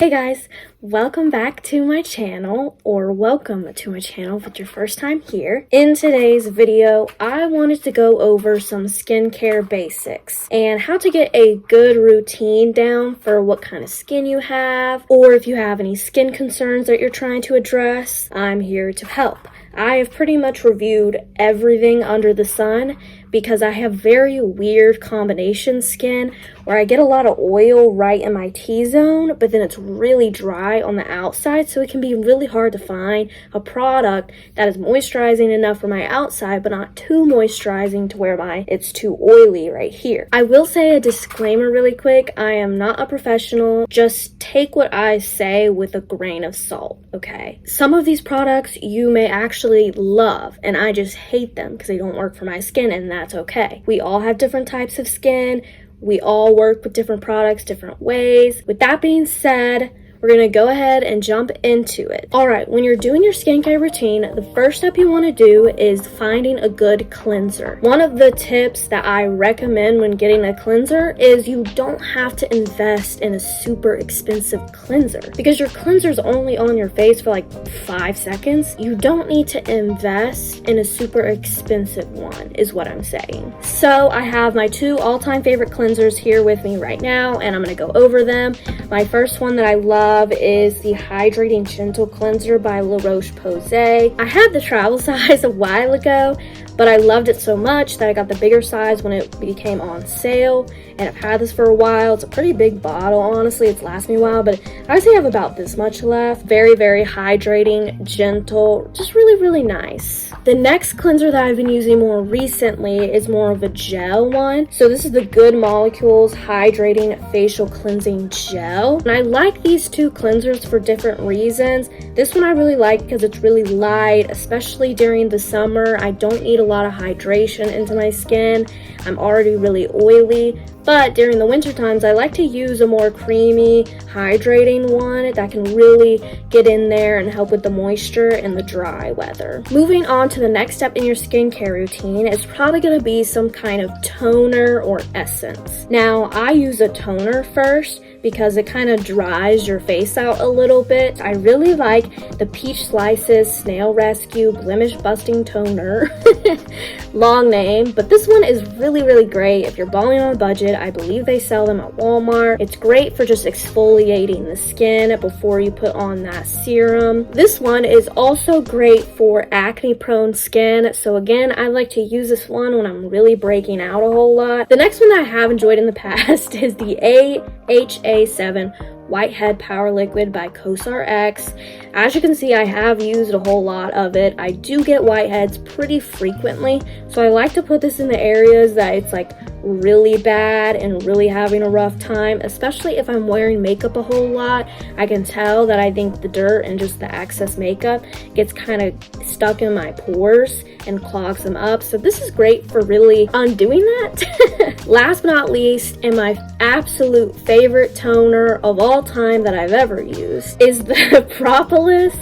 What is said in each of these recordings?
Hey guys, welcome back to my channel, or welcome to my channel if it's your first time here. In today's video, I wanted to go over some skincare basics and how to get a good routine down for what kind of skin you have, or if you have any skin concerns that you're trying to address. I'm here to help. I have pretty much reviewed everything under the sun because I have very weird combination skin where I get a lot of oil right in my T-zone, but then it's really dry on the outside, so it can be really hard to find a product that is moisturizing enough for my outside, but not too moisturizing to where it's too oily right here. I will say a disclaimer really quick. I am not a professional. Just take what I say with a grain of salt, okay? Some of these products you may actually love, and I just hate them because they don't work for my skin, and that's okay. We all have different types of skin. We all work with different products different ways. With that being said, we're gonna go ahead and jump into it. All right, when you're doing your skincare routine, the first step you wanna do is finding a good cleanser. One of the tips that I recommend when getting a cleanser is you don't have to invest in a super expensive cleanser because your cleanser's only on your face for like 5 seconds. You don't need to invest in a super expensive one, is what I'm saying. So I have my 2 all-time favorite cleansers here with me right now, and I'm gonna go over them. My first one that I love is the Hydrating Gentle Cleanser by La Roche-Posay. I had the travel size a while ago, but I loved it so much that I got the bigger size when it became on sale, and I've had this for a while. It's a pretty big bottle, honestly. It's lasted me a while, but I actually have about this much left. Very, very hydrating, gentle, just really, really nice. The next cleanser that I've been using more recently is more of a gel one. So this is the Good Molecules Hydrating Facial Cleansing Gel. And I like these 2 cleansers for different reasons. This one I really like because it's really light, especially during the summer. I don't need a lot of hydration into my skin. I'm already really oily. But during the winter times, I like to use a more creamy, hydrating one that can really get in there and help with the moisture in the dry weather. Moving on to the next step in your skincare routine, it's probably going to be some kind of toner or essence. Now, I use a toner first because it kind of dries your face out a little bit. I really like the Peach Slices Snail Rescue Blemish Busting Toner. Long name, but this one is really, really great if you're balling on a budget. I believe they sell them at Walmart. It's great for just exfoliating the skin before you put on that serum. This one is also great for acne-prone skin. So again, I like to use this one when I'm really breaking out a whole lot. The next one that I have enjoyed in the past is the AHA7 Whitehead Power Liquid by CosRX. As you can see, I have used a whole lot of it. I do get whiteheads pretty frequently, so I like to put this in the areas that it's like really bad and really having a rough time, especially if I'm wearing makeup a whole lot. I can tell that I think the dirt and just the excess makeup gets kind of stuck in my pores and clogs them up. So this is great for really undoing that. Last but not least, and my absolute favorite toner of all time that I've ever used is the Propolis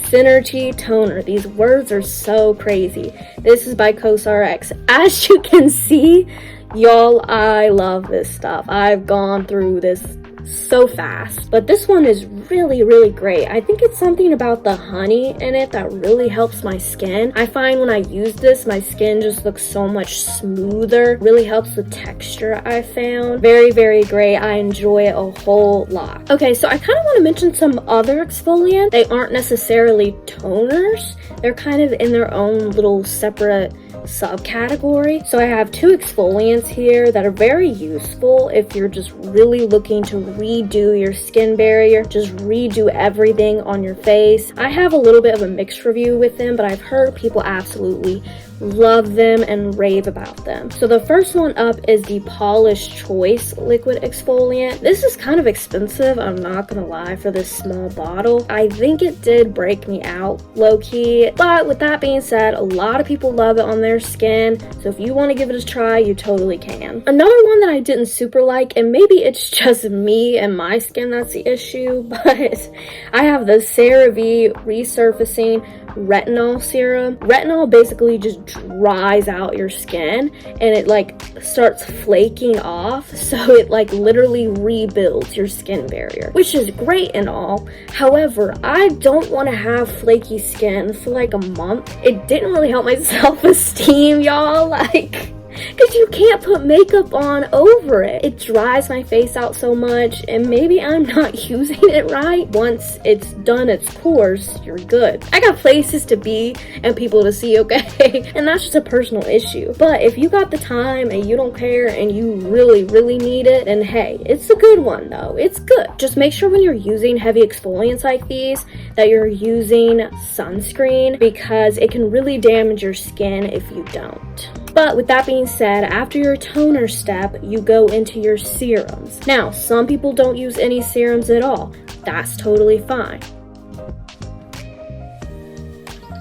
Synergy Toner. These words are so crazy. This is by CosRX. As you can see, y'all, I love this stuff. I've gone through this so fast, but this one is really, really great. I think it's something about the honey in it that really helps my skin. I find when I use this, my skin just looks so much smoother. Really helps the texture, I found. Very, very great. I enjoy it a whole lot. Okay, so I kind of want to mention some other exfoliants. They aren't necessarily toners. They're kind of in their own little separate subcategory. So I have 2 exfoliants here that are very useful if you're just really looking to redo your skin barrier, just redo everything on your face. I have a little bit of a mixed review with them, but I've heard people absolutely love them and rave about them. So the first one up is the Polish Choice Liquid Exfoliant. This is kind of expensive, I'm not gonna lie, for this small bottle. I think it did break me out low-key, but with that being said, a lot of people love it on their skin, so if you want to give it a try, you totally can. Another one that I didn't super like, and maybe it's just me and my skin that's the issue, but I have the CeraVe Resurfacing Retinol Serum. Retinol basically just dries out your skin and it like starts flaking off, so it like literally rebuilds your skin barrier, which is great and all. However, I don't want to have flaky skin for like a month. It didn't really help my self-esteem, y'all, like, because you can't put makeup on over it. It dries my face out so much, and maybe I'm not using it right. Once it's done its course, you're good. I got places to be and people to see, okay? And that's just a personal issue. But if you got the time and you don't care and you really, really need it, then hey, it's a good one though. It's good. Just make sure when you're using heavy exfoliants like these that you're using sunscreen, because it can really damage your skin if you don't. But with that being said, after your toner step, you go into your serums. Now, some people don't use any serums at all. That's totally fine.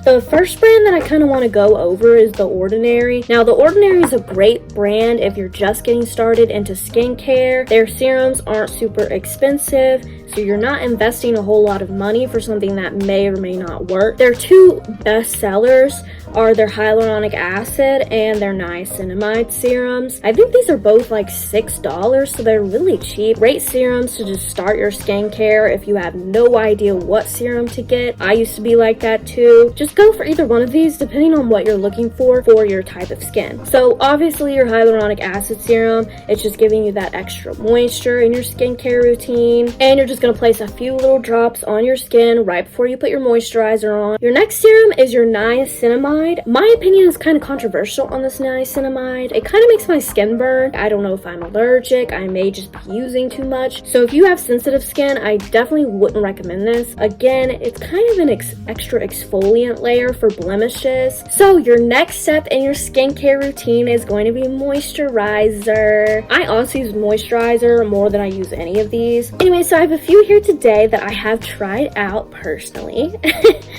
The first brand that I kind of want to go over is The Ordinary. Now, The Ordinary is a great brand if you're just getting started into skincare. Their serums aren't super expensive, so you're not investing a whole lot of money for something that may or may not work. Their two best sellers are their hyaluronic acid and their niacinamide serums. I think these are both like $6, so they're really cheap. Great serums to just start your skincare if you have no idea what serum to get. I used to be like that too. Just go for either one of these depending on what you're looking for your type of skin. So obviously your hyaluronic acid serum, it's just giving you that extra moisture in your skincare routine, and you're just going to place a few little drops on your skin right before you put your moisturizer on. Your next serum is your niacinamide. My opinion is kind of controversial on this niacinamide. It kind of makes my skin burn. I don't know if I'm allergic. I may just be using too much. So if you have sensitive skin, I definitely wouldn't recommend this. Again, it's kind of an extra exfoliant layer for blemishes. So your next step in your skincare routine is going to be moisturizer. I honestly use moisturizer more than I use any of these. Anyway, so I have a few here today that I have tried out personally.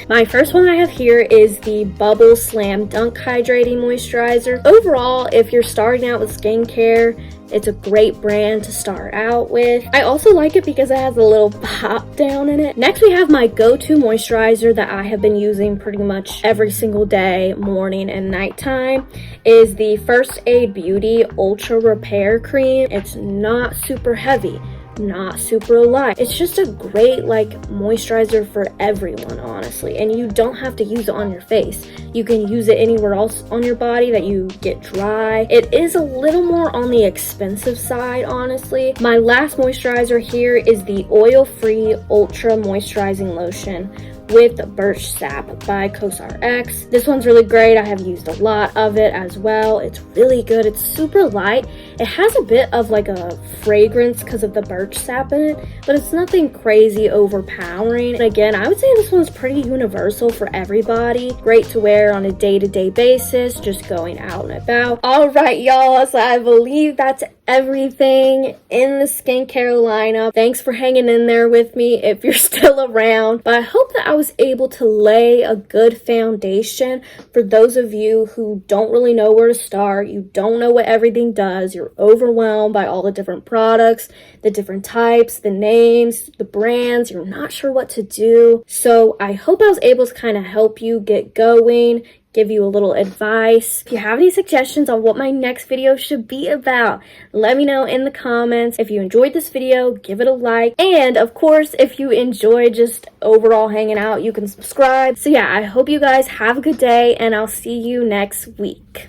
My first one I have here is the Bubble Slam Dunk Hydrating Moisturizer. Overall, if you're starting out with skincare, it's a great brand to start out with. I also like it because it has a little pop down in it. Next, we have my go-to moisturizer that I have been using pretty much every single day, morning and nighttime, is the First Aid Beauty Ultra Repair Cream. It's not super heavy, not super light. It's just a great like moisturizer for everyone, honestly, and you don't have to use it on your face. You can use it anywhere else on your body that you get dry. It is a little more on the expensive side, honestly. My last moisturizer here is the oil-free ultra moisturizing lotion with Birch Sap by CosRX. This one's really great. I have used a lot of it as well. It's really good. It's super light. It has a bit of like a fragrance because of the birch sap in it, but it's nothing crazy overpowering. And again, I would say this one's pretty universal for everybody. Great to wear on a day-to-day basis, just going out and about. All right, y'all, so I believe that's everything in the skincare lineup. Thanks for hanging in there with me if you're still around, but I hope that I was able to lay a good foundation for those of you who don't really know where to start. You don't know what everything does. You're overwhelmed by all the different products, the different types, the names, the brands. You're not sure what to do. So I hope I was able to kind of help you get going, give you a little advice. If you have any suggestions on what my next video should be about, let me know in the comments. If you enjoyed this video, give it a like. And of course, if you enjoy just overall hanging out, you can subscribe. So yeah, I hope you guys have a good day and I'll see you next week.